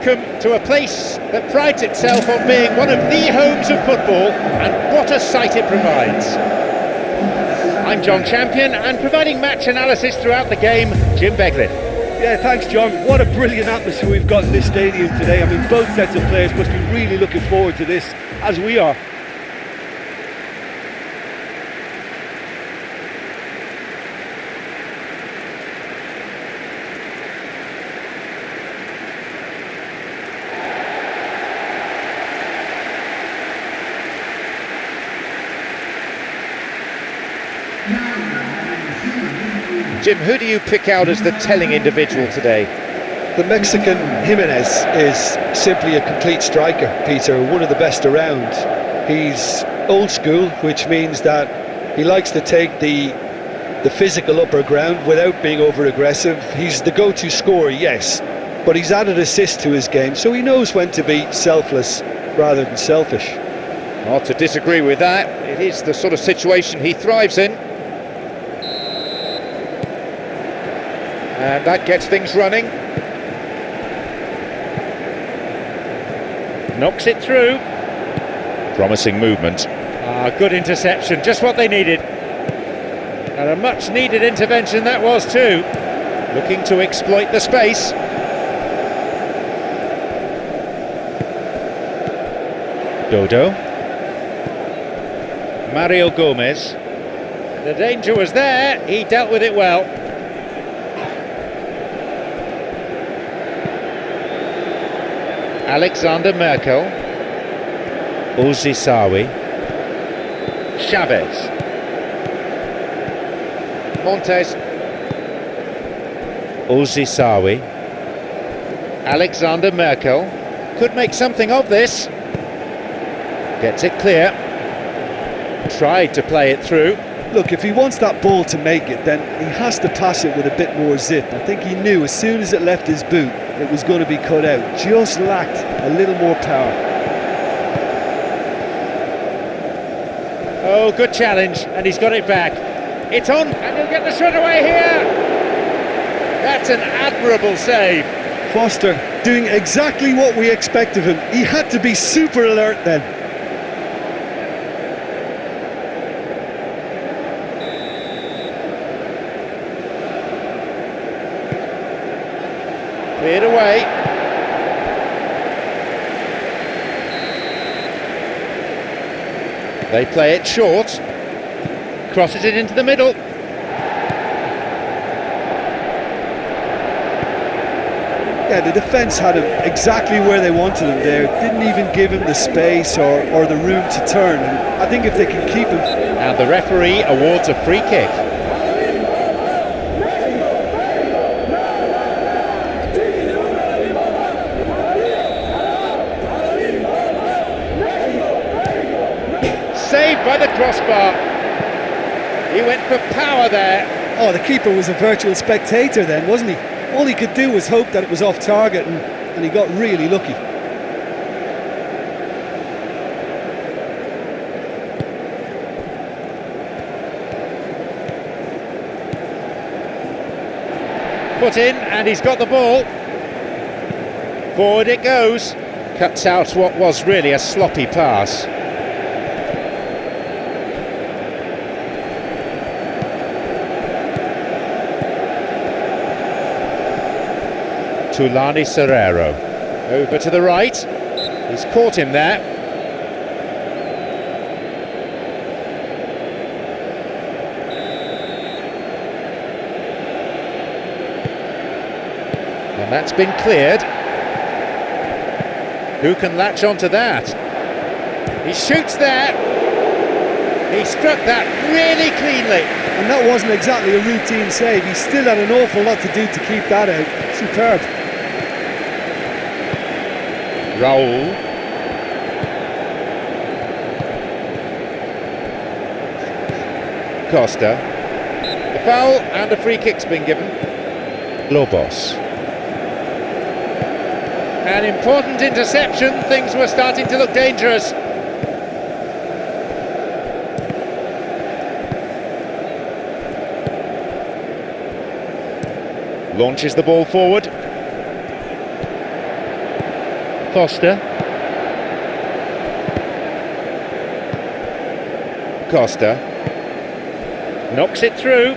Welcome to a place that prides itself on being one of the homes of football, and what a sight it provides. I'm John Champion, and providing match analysis throughout the game, Jim Beglin. Yeah, thanks John. What a brilliant atmosphere we've got in this stadium today. I mean, both sets of players must be really looking forward to this, as we are. Jim, who do you pick out as the telling individual today? The Mexican Jimenez is simply a complete striker, Peter, one of the best around. He's old school, which means that he likes to take the physical upper ground without being over-aggressive. He's the go-to scorer, yes, but he's added assist to his game, so he knows when to be selfless rather than selfish. Not to disagree with that. It is the sort of situation he thrives in. And that gets things running. Knocks it through. Promising movement. Good interception, just what they needed. And a much needed intervention that was too. Looking to exploit the space. Dodo. Mario Gomez. The danger was there, he dealt with it well. Alexander Merkel, Uzisawi, Chavez, Montes, Uzisawi, Alexander Merkel, could make something of this, gets it clear, tried to play it through. Look, if he wants that ball to make it, then he has to pass it with a bit more zip. I think he knew as soon as it left his boot, it was going to be cut out. Just lacked a little more power. Oh, good challenge, and he's got it back. It's on, and he'll get the shot away here. That's an admirable save. Foster doing exactly what we expect of him. He had to be super alert then. Cleared away. They play it short. Crosses it into the middle. Yeah, the defence had him exactly where they wanted him there. Didn't even give him the space or the room to turn. And I think if they can keep him... And the referee awards a free kick. Saved by the crossbar. He went for power there. Oh, the keeper was a virtual spectator then, wasn't he? All he could do was hope that it was off target, and he got really lucky. Put in, and he's got the ball. Forward it goes. Cuts out what was really a sloppy pass. Tulani Serrero, over to the right, he's caught him there. And that's been cleared. Who can latch onto that? He shoots there, he struck that really cleanly. And that wasn't exactly a routine save, he still had an awful lot to do to keep that out. Superb. Raul. Costa. A foul and a free kick's been given. Lobos. An important interception, things were starting to look dangerous. Launches the ball forward. Foster. Costa. Knocks it through.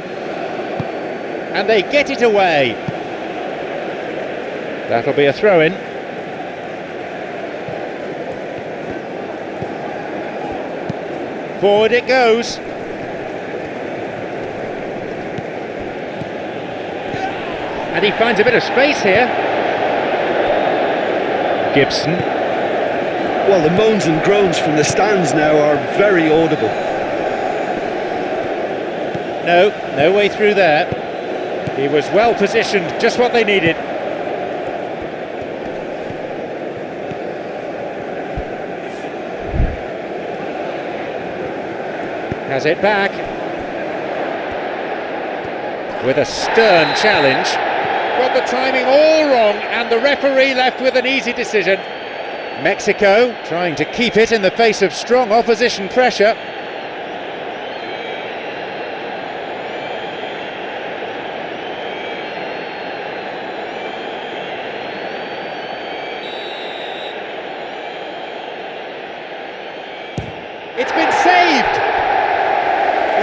And they get it away. That'll be a throw-in. Forward it goes. And he finds a bit of space here. Gibson. Well, the moans and groans from the stands now are very audible. No way through there. He was well positioned, just what they needed. Has it back. With a stern challenge. Got the timing all wrong, and the referee left with an easy decision. Mexico trying to keep it in the face of strong opposition pressure. It's been saved!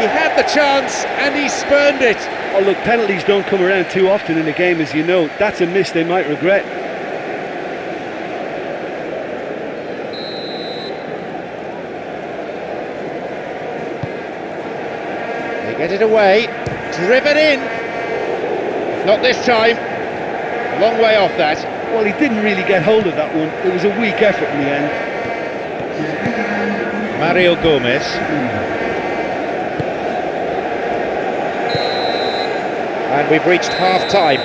He had the chance and he spurned it. Oh look, penalties don't come around too often in a game, as you know. That's a miss they might regret. They get it away, driven in. Not this time. A long way off that. Well, he didn't really get hold of that one. It was a weak effort in the end. Mario Gomez. And we've reached half-time.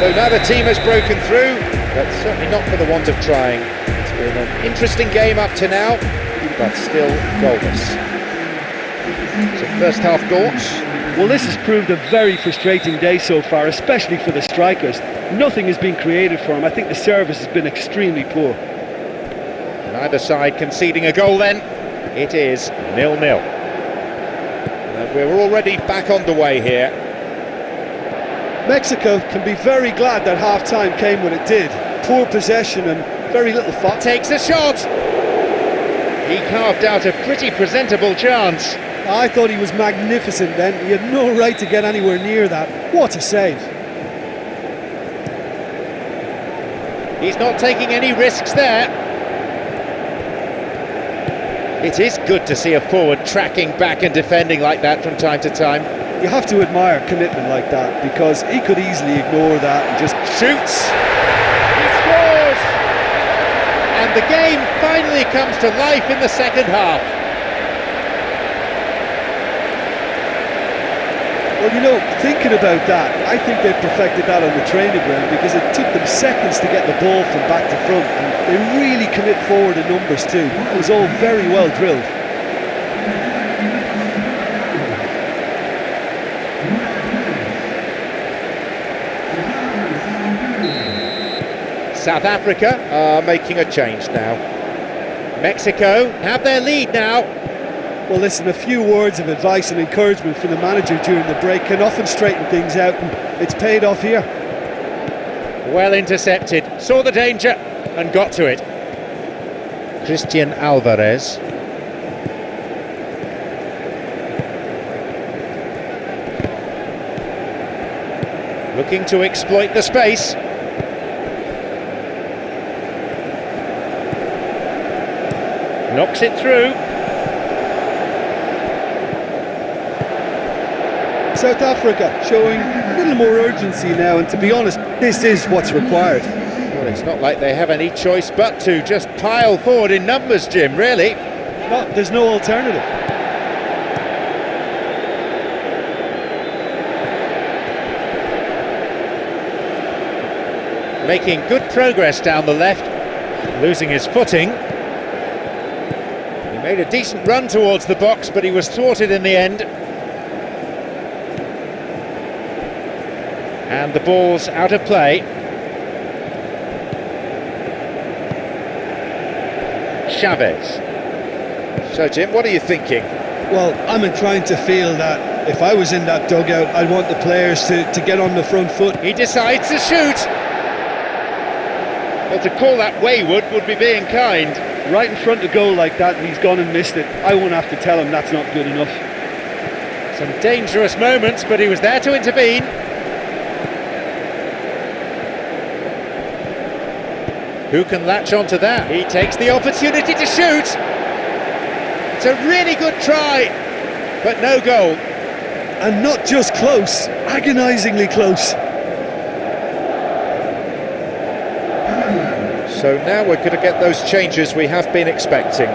So now the team has broken through, but certainly not for the want of trying. It's been an interesting game up to now, but still goalless. So first half thoughts? Well, this has proved a very frustrating day so far, especially for the strikers. Nothing has been created for them. I think the service has been extremely poor. Neither side conceding a goal then. It is 0-0. And we're already back on the way here. Mexico can be very glad that half-time came when it did. Poor possession and very little fun. Takes a shot! He carved out a pretty presentable chance. I thought he was magnificent then. He had no right to get anywhere near that. What a save. He's not taking any risks there. It is good to see a forward tracking back and defending like that from time to time. You have to admire commitment like that, because he could easily ignore that and just shoots. He scores! And the game finally comes to life in the second half. Well, you know, thinking about that, I think they've perfected that on the training ground, because it took them seconds to get the ball from back to front, and they really commit forward in numbers too. It was all very well drilled. South Africa are making a change now. Mexico have their lead now. Well, listen, a few words of advice and encouragement from the manager during the break can often straighten things out, and it's paid off here. Well intercepted, saw the danger and got to it. Christian Alvarez. Looking to exploit the space. Knocks it through. South Africa showing a little more urgency now, and to be honest, this is what's required. Well, it's not like they have any choice but to just pile forward in numbers, Jim, really. No, there's no alternative. Making good progress down the left, losing his footing. He made a decent run towards the box, but he was thwarted in the end. And the ball's out of play. Chavez. So, Jim, what are you thinking? Well, I'm inclined to feel that if I was in that dugout, I'd want the players to get on the front foot. He decides to shoot. Well, to call that wayward would be being kind. Right in front of goal like that, and he's gone and missed it. I won't have to tell him that's not good enough. Some dangerous moments, but he was there to intervene. Who can latch onto that? He takes the opportunity to shoot. It's a really good try, but no goal. And not just close, agonisingly close. So now we're going to get those changes we have been expecting.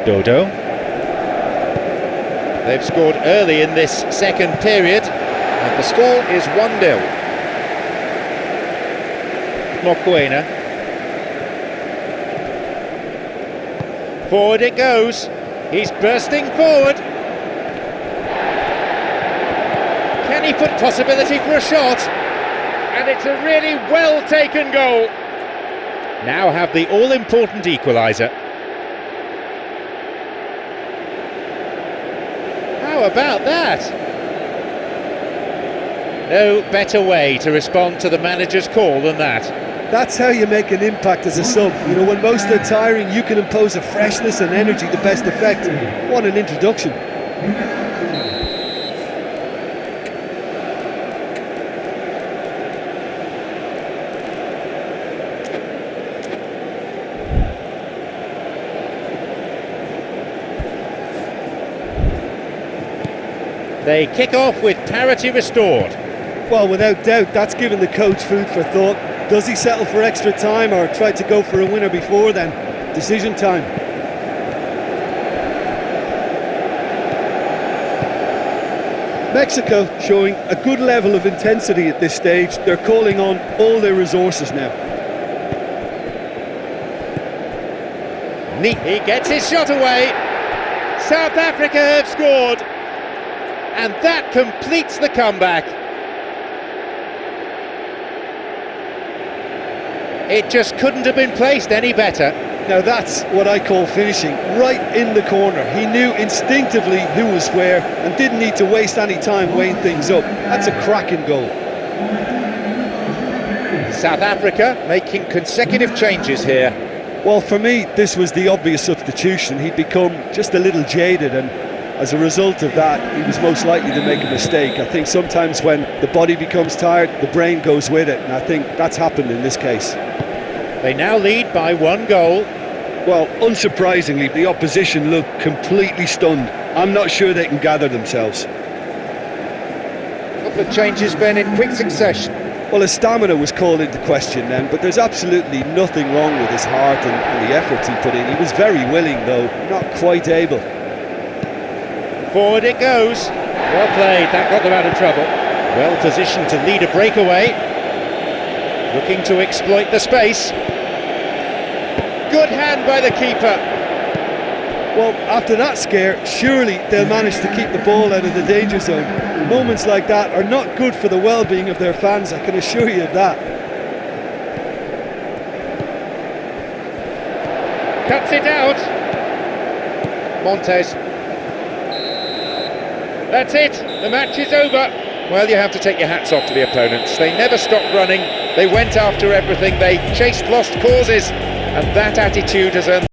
Dodo. They've scored early in this second period. And the score is 1-0. Mokoena. Forward it goes. He's bursting forward. Can he put possibility for a shot? And it's a really well-taken goal. Now have the all-important equaliser. How about that? No better way to respond to the manager's call than that. That's how you make an impact as a sub. You know, when most are tiring, you can impose a freshness and energy to best effect. What an introduction. They kick off with parity restored. Well, without doubt, that's given the coach food for thought. Does he settle for extra time or try to go for a winner before then? Decision time. Mexico showing a good level of intensity at this stage. They're calling on all their resources now. Neat. He gets his shot away. South Africa have scored. And that completes the comeback. It just couldn't have been placed any better. Now that's what I call finishing, right in the corner. He knew instinctively who was where and didn't need to waste any time weighing things up. That's a cracking goal. South Africa Making consecutive changes here. Well, for me, this was the obvious substitution. He'd become just a little jaded, and as a result of that, he was most likely to make a mistake. I think sometimes when the body becomes tired, the brain goes with it, and I think that's happened in this case. They now lead by 1 goal. Well, unsurprisingly, the opposition look completely stunned. I'm not sure they can gather themselves. A couple of changes, Ben, in quick succession. Well, his stamina was called into question then, but there's absolutely nothing wrong with his heart and the efforts he put in. He was very willing, though, not quite able. Forward it goes. Well played, that got them out of trouble. Well positioned to lead a breakaway. Looking to exploit the space. Good hand by the keeper. Well, after that scare, surely they'll manage to keep the ball out of the danger zone. Moments like that are not good for the well-being of their fans, I can assure you of that. Cuts it out. Montes. That's it, the match is over. Well, you have to take your hats off to the opponents. They never stopped running. They went after everything. They chased lost causes. And that attitude has earned